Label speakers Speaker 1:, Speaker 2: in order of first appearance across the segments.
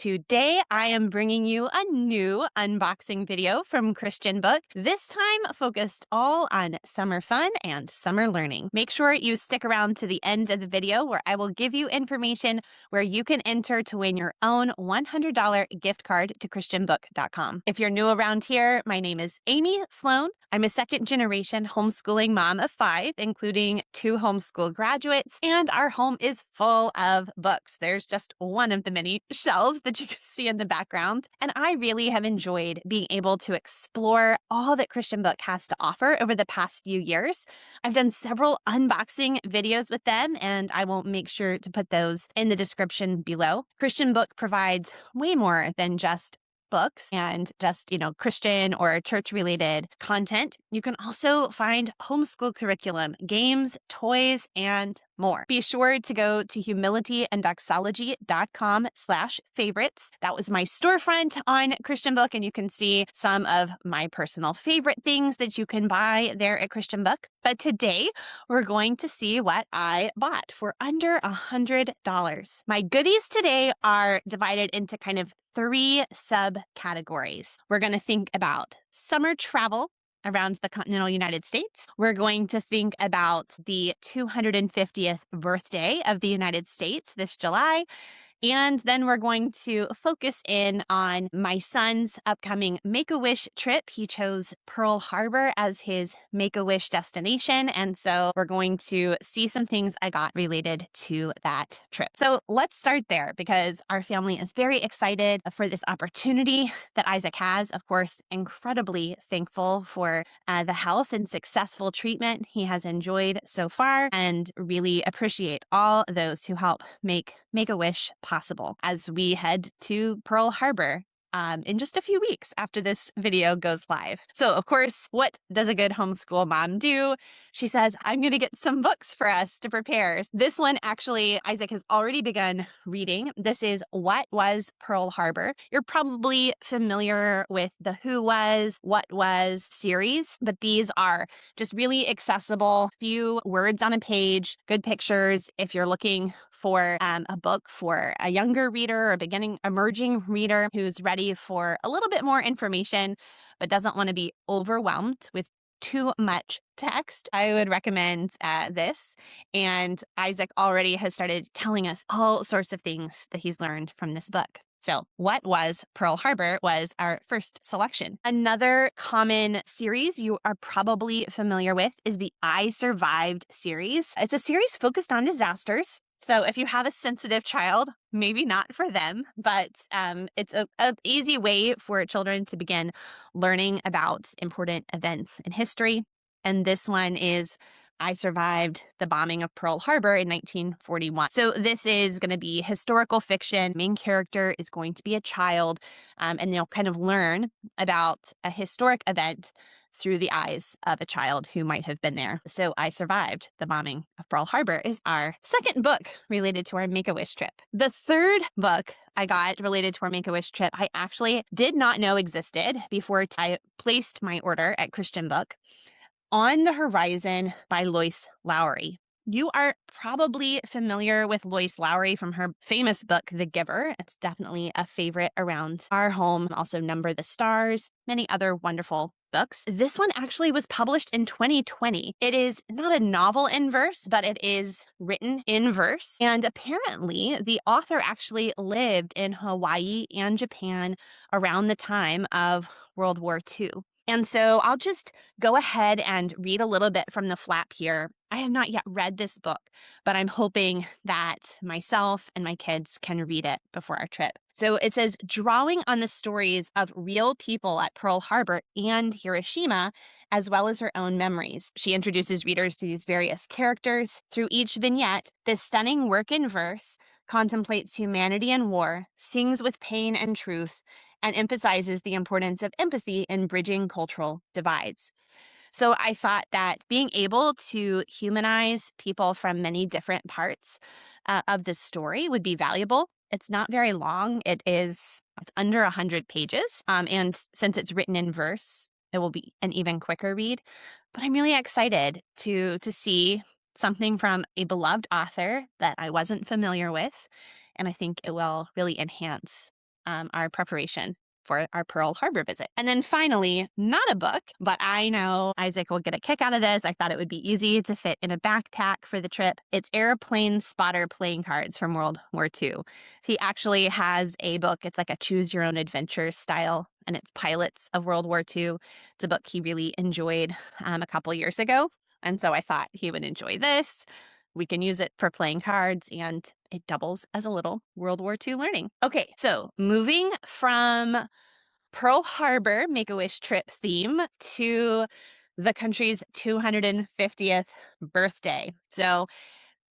Speaker 1: Today, I am bringing you a new unboxing video from Christianbook, this time focused all on summer fun and summer learning. Make sure you stick around to the end of the video where I will give you information where you can enter to win your own $100 gift card to christianbook.com. If you're new around here, my name is Amy Sloan. I'm a second-generation homeschooling mom of 5, including 2 homeschool graduates, and our home is full of books. There's just one of the many shelves that you can see in the background, and I really have enjoyed being able to explore all that Christianbook has to offer over the past few years. I've done several unboxing videos with them, and I will make sure to put those in the description below. Christianbook provides way more than just books and just, Christian or church related content. You can also find homeschool curriculum, games, toys, and more. Be sure to go to humilityanddoxology.com/favorites. That was my storefront on Christianbook, and you can see some of my personal favorite things that you can buy there at Christianbook. But today, we're going to see what I bought for under $100. My goodies today are divided into kind of 3 subcategories. We're going to think about summer travel around the continental United States. We're going to think about the 250th birthday of the United States this July. And then we're going to focus in on my son's upcoming Make-A-Wish trip. He chose Pearl Harbor as his Make-A-Wish destination. And so we're going to see some things I got related to that trip. So let's start there because our family is very excited for this opportunity that Isaac has. Of course, incredibly thankful for the health and successful treatment he has enjoyed so far, and really appreciate all those who help make Make-A-Wish possible as we head to Pearl Harbor in just a few weeks after this video goes live. So, of course, what does a good homeschool mom do? She says, I'm going to get some books for us to prepare. This one, actually, Isaac has already begun reading. This is What Was Pearl Harbor? You're probably familiar with the Who Was, What Was series, but these are just really accessible, few words on a page, good pictures. If you're looking for a book for a younger reader or a beginning emerging reader who's ready for a little bit more information but doesn't want to be overwhelmed with too much text, I would recommend this. And Isaac already has started telling us all sorts of things that he's learned from this book. So, What Was Pearl Harbor was our first selection. Another common series you are probably familiar with is the I Survived series. It's a series focused on disasters. So if you have a sensitive child, maybe not for them, but it's an easy way for children to begin learning about important events in history. And this one is I Survived the Bombing of Pearl Harbor in 1941. So this is going to be historical fiction. Main character is going to be a child, and they'll kind of learn about a historic event through the eyes of a child who might have been there. So I Survived the Bombing of Pearl Harbor is our second book related to our Make-A-Wish trip. The third book I got related to our Make-A-Wish trip, I actually did not know existed before I placed my order at Christianbook. On the Horizon by Lois Lowry. You are probably familiar with Lois Lowry from her famous book, The Giver. It's definitely a favorite around our home. Also, Number the Stars, many other wonderful books. This one actually was published in 2020. It is not a novel in verse, but it is written in verse. And apparently, the author actually lived in Hawaii and Japan around the time of World War II. And so I'll just go ahead and read a little bit from the flap here. I have not yet read this book, but I'm hoping that myself and my kids can read it before our trip. So it says, drawing on the stories of real people at Pearl Harbor and Hiroshima, as well as her own memories. She introduces readers to these various characters. Through each vignette, this stunning work in verse contemplates humanity and war, sings with pain and truth, and emphasizes the importance of empathy in bridging cultural divides. So I thought that being able to humanize people from many different parts of the story would be valuable. It's not very long. It's under 100 pages. And since it's written in verse, it will be an even quicker read. But I'm really excited to see something from a beloved author that I wasn't familiar with. And I think it will really enhance our preparation for our Pearl Harbor visit. And then finally, not a book, but I know Isaac will get a kick out of this. I thought it would be easy to fit in a backpack for the trip. It's Airplane Spotter playing cards from World War II. He actually has a book. It's like a choose your own adventure style, and it's Pilots of World War II. It's a book he really enjoyed a couple years ago. And so I thought he would enjoy this. We can use it for playing cards, and it doubles as a little World War II learning. Okay, so moving from Pearl Harbor Make-A-Wish trip theme to the country's 250th birthday. So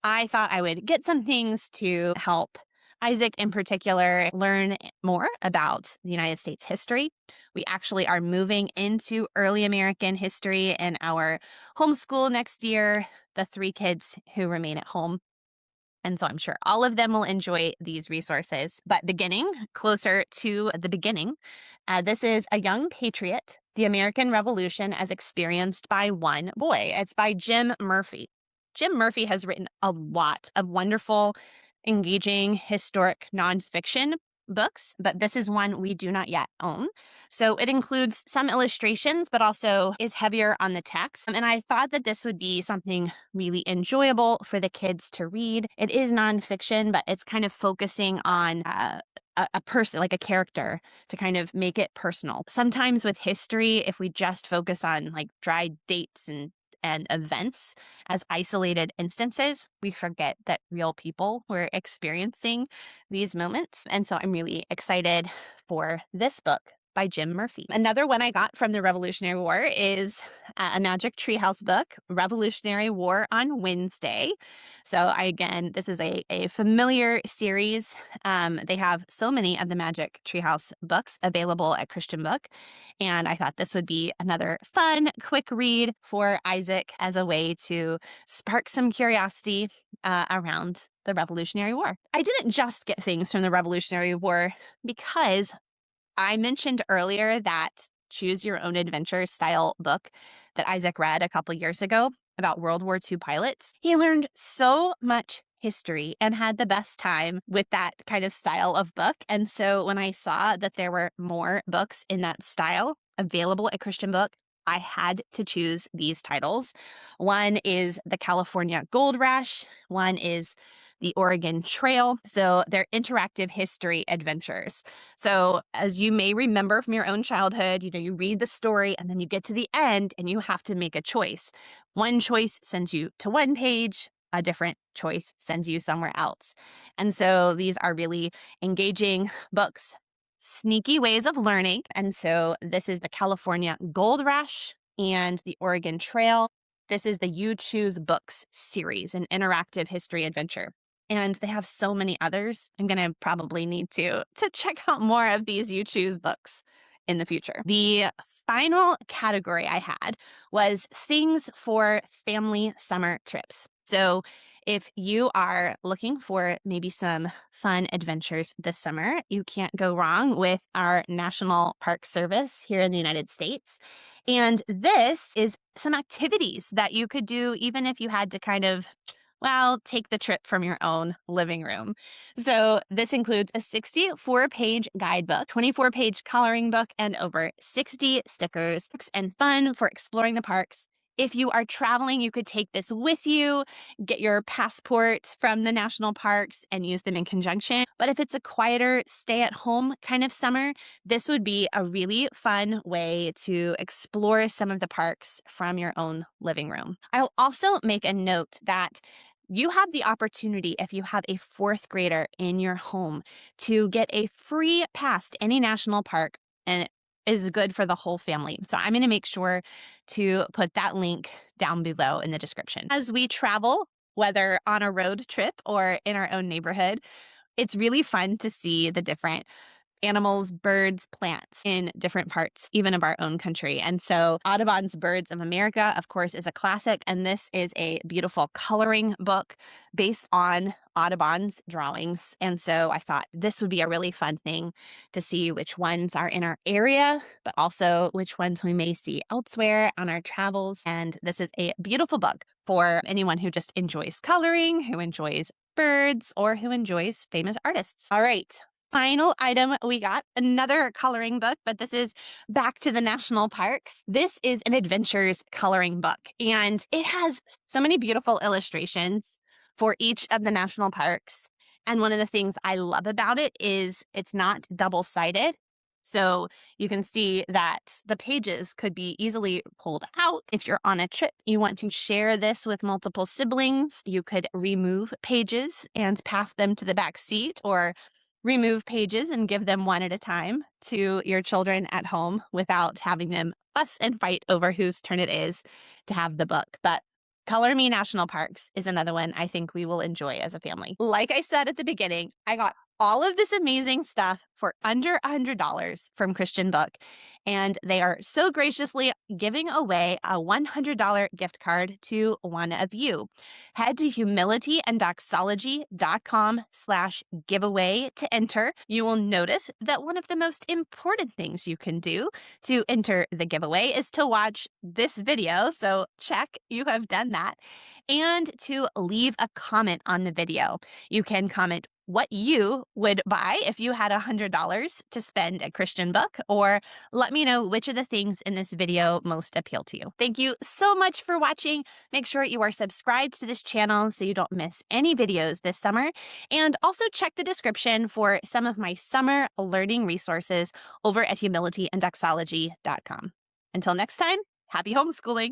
Speaker 1: I thought I would get some things to help Isaac in particular learn more about the United States history. We actually are moving into early American history in our homeschool next year, the 3 kids who remain at home. And so I'm sure all of them will enjoy these resources. But beginning closer to the beginning, this is A Young Patriot, The American Revolution as Experienced by One Boy. It's by Jim Murphy. Jim Murphy has written a lot of wonderful, engaging, historic nonfiction books, but this is one we do not yet own. So it includes some illustrations, but also is heavier on the text. And I thought that this would be something really enjoyable for the kids to read. It is nonfiction, but it's kind of focusing on a person, like a character, to kind of make it personal. Sometimes with history, if we just focus on like dry dates and events as isolated instances, we forget that real people were experiencing these moments. And so I'm really excited for this book by Jim Murphy. Another one I got from the Revolutionary War is a Magic Treehouse book, Revolutionary War on Wednesday. So again, this is a familiar series. They have so many of the Magic Treehouse books available at Christianbook. And I thought this would be another fun, quick read for Isaac as a way to spark some curiosity around the Revolutionary War. I didn't just get things from the Revolutionary War because I mentioned earlier that choose your own adventure style book that Isaac read a couple years ago about World War II pilots. He learned so much history and had the best time with that kind of style of book. And so when I saw that there were more books in that style available at Christianbook, I had to choose these titles. One is The California Gold Rush. One is The Oregon Trail. So they're interactive history adventures. So as you may remember from your own childhood, you read the story and then you get to the end and you have to make a choice. One choice sends you to one page, a different choice sends you somewhere else. And so these are really engaging books, sneaky ways of learning. And so this is the California Gold Rush and the Oregon Trail. This is the You Choose Books series, an interactive history adventure. And they have so many others. I'm going to probably need to check out more of these You Choose books in the future. The final category I had was things for family summer trips. So if you are looking for maybe some fun adventures this summer, you can't go wrong with our National Park Service here in the United States. And this is some activities that you could do even if you had to kind of take the trip from your own living room. So this includes a 64-page guidebook, 24-page coloring book, and over 60 stickers and fun for exploring the parks. If you are traveling, you could take this with you, get your passport from the national parks and use them in conjunction. But if it's a quieter stay-at-home kind of summer, this would be a really fun way to explore some of the parks from your own living room. I'll also make a note that you have the opportunity, if you have a 4th grader in your home, to get a free pass to any national park, and it is good for the whole family. So I'm going to make sure to put that link down below in the description. As we travel, whether on a road trip or in our own neighborhood, it's really fun to see the different animals, birds, plants in different parts, even of our own country. And so Audubon's Birds of America, of course, is a classic. And this is a beautiful coloring book based on Audubon's drawings. And so I thought this would be a really fun thing to see which ones are in our area, but also which ones we may see elsewhere on our travels. And this is a beautiful book for anyone who just enjoys coloring, who enjoys birds, or who enjoys famous artists. All right. final item we got, another coloring book, but this is back to the national parks. This is an adventures coloring book, and it has so many beautiful illustrations for each of the national parks. And one of the things I love about it is it's not double-sided. So you can see that the pages could be easily pulled out. If you're on a trip, you want to share this with multiple siblings, you could remove pages and pass them to the back seat, or remove pages and give them one at a time to your children at home without having them fuss and fight over whose turn it is to have the book. But Color Me National Parks is another one I think we will enjoy as a family. Like I said at the beginning, I got all of this amazing stuff for under $100 from Christianbook, and they are so graciously giving away a $100 gift card to one of you. Head to humilityanddoxology.com/giveaway to enter. You will notice that one of the most important things you can do to enter the giveaway is to watch this video. So check, you have done that. And to leave a comment on the video. You can comment what you would buy if you had $100 to spend at Christianbook, or let me know which of the things in this video most appeal to you. Thank you so much for watching. Make sure you are subscribed to this channel so you don't miss any videos this summer. And also check the description for some of my summer learning resources over at humilityanddoxology.com. Until next time, happy homeschooling.